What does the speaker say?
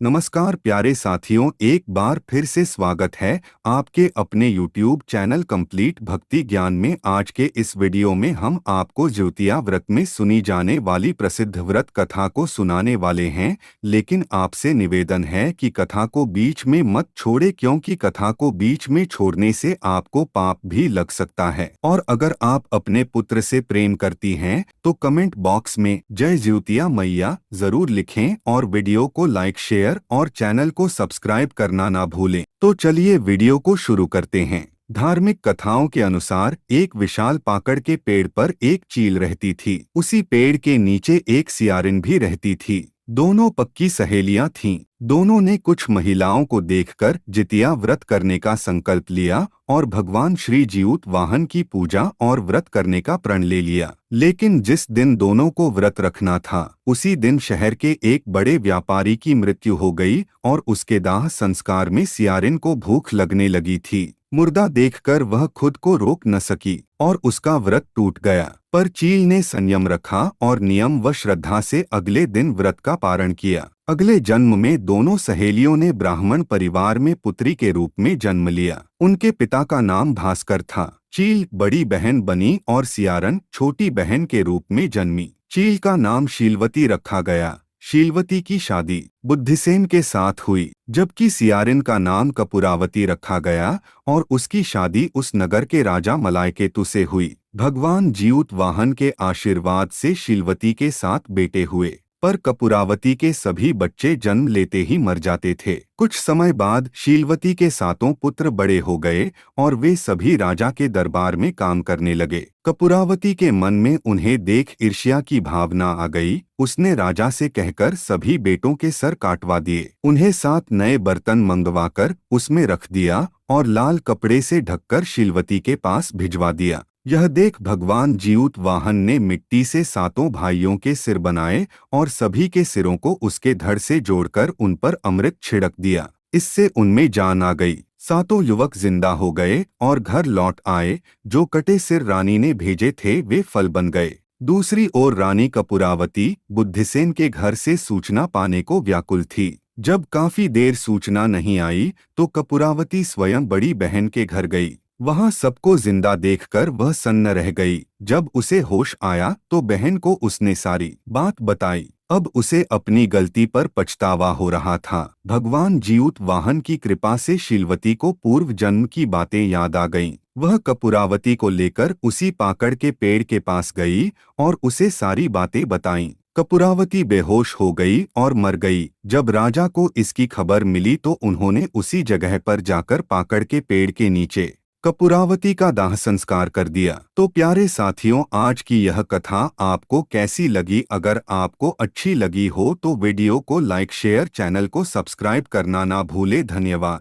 नमस्कार प्यारे साथियों, एक बार फिर से स्वागत है आपके अपने YouTube चैनल कंप्लीट भक्ति ज्ञान में। आज के इस वीडियो में हम आपको ज्योतिया व्रत में सुनी जाने वाली प्रसिद्ध व्रत कथा को सुनाने वाले हैं। लेकिन आपसे निवेदन है कि कथा को बीच में मत छोड़े, क्योंकि कथा को बीच में छोड़ने से आपको पाप भी लग सकता है। और अगर आप अपने पुत्र से प्रेम करती हैं तो कमेंट बॉक्स में जय ज्योतिया मैया जरूर लिखें और वीडियो को लाइक, शेयर और चैनल को सब्सक्राइब करना ना भूलें। तो चलिए वीडियो को शुरू करते हैं। धार्मिक कथाओं के अनुसार एक विशाल पाकड़ के पेड़ पर एक चील रहती थी। उसी पेड़ के नीचे एक सियारिन भी रहती थी। दोनों पक्की सहेलियां थीं। दोनों ने कुछ महिलाओं को देखकर जितिया व्रत करने का संकल्प लिया और भगवान श्री जीउत वाहन की पूजा और व्रत करने का प्रण ले लिया। लेकिन जिस दिन दोनों को व्रत रखना था, उसी दिन शहर के एक बड़े व्यापारी की मृत्यु हो गई और उसके दाह संस्कार में सियारिन को भूख लगने लगी थी। मुर्दा देखकर वह खुद को रोक न सकी और उसका व्रत टूट गया। पर चील ने संयम रखा और नियम व श्रद्धा से अगले दिन व्रत का पारण किया। अगले जन्म में दोनों सहेलियों ने ब्राह्मण परिवार में पुत्री के रूप में जन्म लिया। उनके पिता का नाम भास्कर था। चील बड़ी बहन बनी और सियारन छोटी बहन के रूप में जन्मी। चील का नाम शीलवती रखा गया। शीलवती की शादी बुद्धिसेन के साथ हुई, जबकि सियारिन का नाम कपूरावती रखा गया और उसकी शादी उस नगर के राजा मलायकेतु से हुई। भगवान जीउत वाहन के आशीर्वाद से शीलवती के 7 बेटे हुए, पर कपूरावती के सभी बच्चे जन्म लेते ही मर जाते थे। कुछ समय बाद शीलवती के 7 पुत्र बड़े हो गए और वे सभी राजा के दरबार में काम करने लगे। कपूरावती के मन में उन्हें देख ईर्ष्या की भावना आ गई। उसने राजा से कहकर सभी बेटों के सर काटवा दिए। उन्हें 7 नए बर्तन मंगवाकर उसमें रख दिया और लाल कपड़े से ढककर शीलवती के पास भिजवा दिया। यह देख भगवान जीउत वाहन ने मिट्टी से 7 भाइयों के सिर बनाए और सभी के सिरों को उसके धड़ से जोड़कर उन पर अमृत छिड़क दिया। इससे उनमें जान आ गई। 7 युवक जिंदा हो गए और घर लौट आए। जो कटे सिर रानी ने भेजे थे वे फल बन गए। दूसरी ओर रानी कपूरावती बुद्धिसेन के घर से सूचना पाने को व्याकुल थी। जब काफी देर सूचना नहीं आई तो कपूरावती स्वयं बड़ी बहन के घर गई। वहां सबको जिंदा देखकर वह सन्न रह गई। जब उसे होश आया तो बहन को उसने सारी बात बताई। अब उसे अपनी गलती पर पछतावा हो रहा था। भगवान जीउत वाहन की कृपा से शीलवती को पूर्व जन्म की बातें याद आ गईं। वह कपूरावती को लेकर उसी पाकड़ के पेड़ के पास गई और उसे सारी बातें बताईं। कपूरावती बेहोश हो गई और मर गई। जब राजा को इसकी खबर मिली तो उन्होंने उसी जगह पर जाकर पाकड़ के पेड़ के नीचे कपूरावती का दाह संस्कार कर दिया। तो प्यारे साथियों, आज की यह कथा आपको कैसी लगी? अगर आपको अच्छी लगी हो तो वीडियो को लाइक, शेयर, चैनल को सब्सक्राइब करना ना भूले। धन्यवाद।